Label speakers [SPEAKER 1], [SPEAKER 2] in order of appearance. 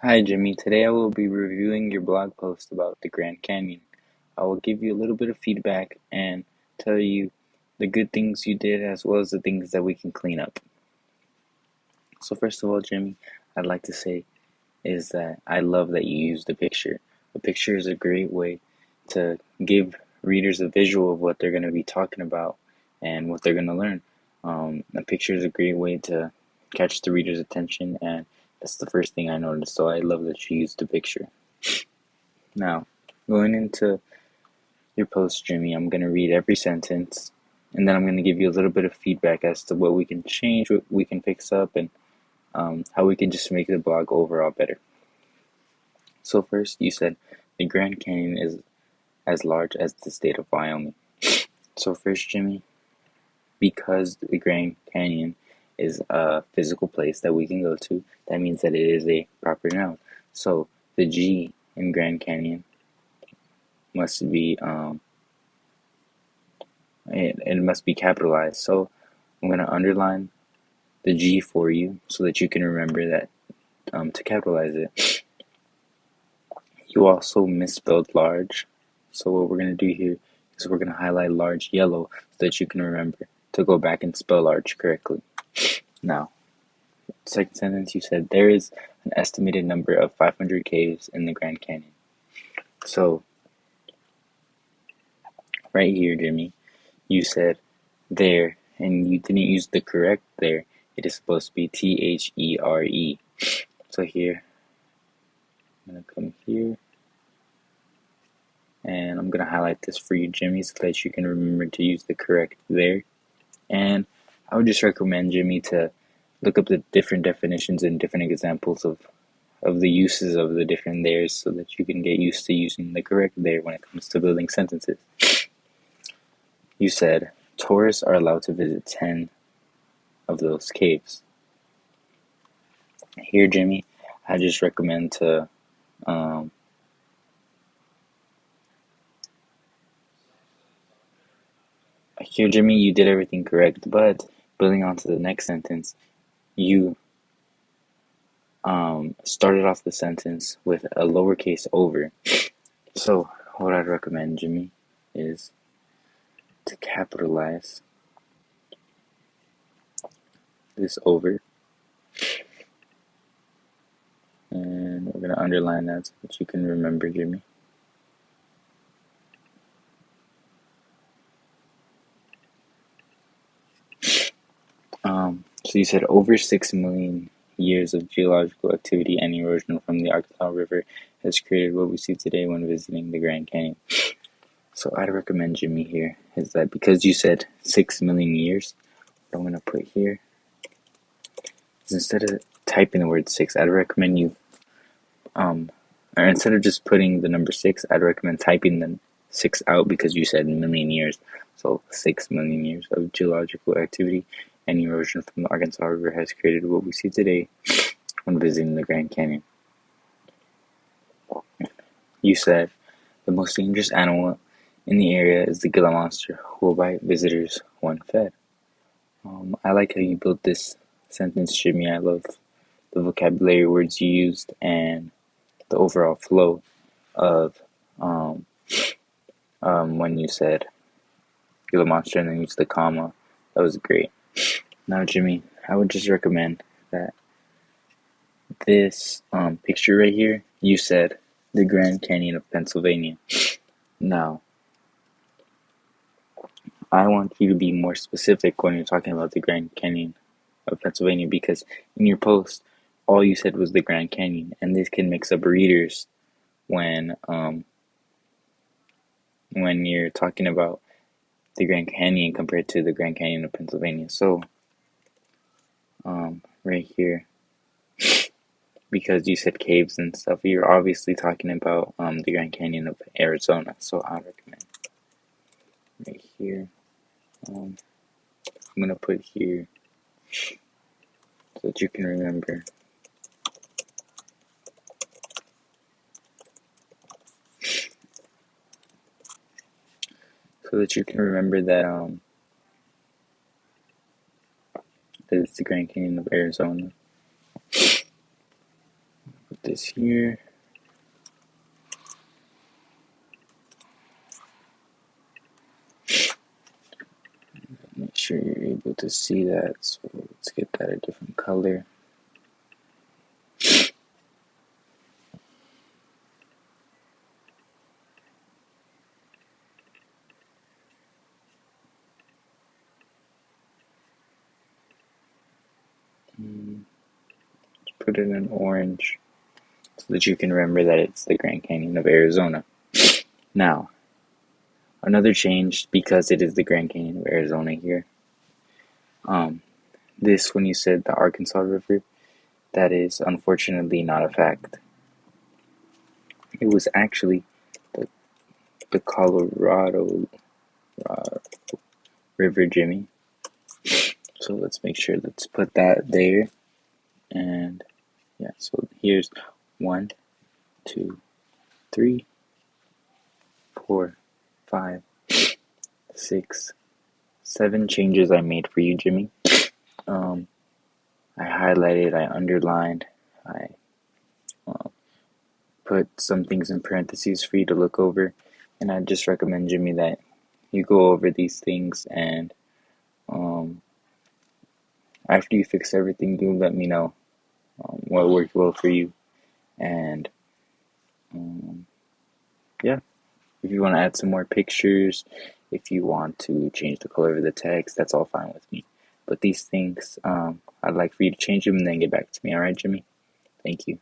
[SPEAKER 1] Hi Jimmy, today I will be reviewing your blog post about the Grand Canyon. I will give you a little bit of feedback and tell you the good things you did as well as the things that we can clean up. So first of all, Jimmy, I'd like to say is that I love that you used a picture. A picture is a great way to give readers a visual of what they're going to be talking about and what they're going to learn. A picture is a great way to catch the reader's attention, and that's the first thing I noticed. So I love that you used a picture. Now, going into your post, Jimmy, I'm going to read every sentence and then I'm going to give you a little bit of feedback as to what we can change, what we can fix up, and how we can just make the blog overall better. So, first, you said the Grand Canyon is as large as the state of Wyoming. So, first, Jimmy, because the Grand Canyon is a physical place that we can go to, that means that it is a proper noun. So, the G in Grand Canyon must be it must be capitalized. So I'm going to underline the G for you so that you can remember that to capitalize it. You also misspelled large. So what we're going to do here is we're going to highlight large yellow so that you can remember to go back and spell large correctly. Now, second sentence, you said there is an estimated number of 500 caves in the Grand Canyon. So right here, Jimmy, you said there and you didn't use the correct there. It is supposed to be THERE. So here, I'm going to come here and I'm going to highlight this for you, Jimmy, so that you can remember to use the correct there. And I would just recommend, Jimmy, to look up the different definitions and different examples of the uses of the different theirs so that you can get used to using the correct there when it comes to building sentences. You said tourists are allowed to visit 10 of those caves. Here, Jimmy, I just recommend to um, here, Jimmy, you did everything correct, but building on to the next sentence, you started off the sentence with a lowercase over. So, what I'd recommend, Jimmy, is to capitalize this over, and we're going to underline that so that you can remember, Jimmy. So you said over 6 million years of geological activity and erosion from the Arkansas River has created what we see today when visiting the Grand Canyon. So I'd recommend, Jimmy, here is that because you said 6 million years, what I'm going to put here is instead of typing the word 6, I'd recommend you, or instead of just putting the number 6, I'd recommend typing the 6 out because you said million years. So 6 million years of geological activity and erosion from the Arkansas River has created what we see today when visiting the Grand Canyon. You said the most dangerous animal in the area is the Gila monster, who will bite visitors when fed. I like how you built this sentence, Jimmy. I love the vocabulary words you used and the overall flow of when you said Gila monster and then used the comma. That was great. Now, Jimmy, I would just recommend that this picture right here, you said the Grand Canyon of Pennsylvania. Now, I want you to be more specific when you're talking about the Grand Canyon of Pennsylvania because in your post, all you said was the Grand Canyon, and this can mix up readers when you're talking about the Grand Canyon compared to the Grand Canyon of Pennsylvania. So, right here, because you said caves and stuff, you're obviously talking about the Grand Canyon of Arizona. So I recommend right here. I'm gonna put here so that you can remember. So that you can remember that it's the Grand Canyon of Arizona. Put this here. Make sure you're able to see that. So let's get that a different color. Put it in orange so that you can remember that it's the Grand Canyon of Arizona. Now, another change, because it is the Grand Canyon of Arizona here. This, when you said the Arkansas River, that is unfortunately not a fact. It was actually the Colorado River, Jimmy. So let's make sure, let's put that there. And yeah, so here's 1, 2, 3, 4, 5, 6, 7 changes I made for you, Jimmy. I highlighted, I underlined, I put some things in parentheses for you to look over, and I just recommend, Jimmy, that you go over these things, and after you fix everything, do let me know what worked well for you, and yeah, if you want to add some more pictures, if you want to change the color of the text, that's all fine with me. But these things, I'd like for you to change them and then get back to me. All right, Jimmy? Thank you.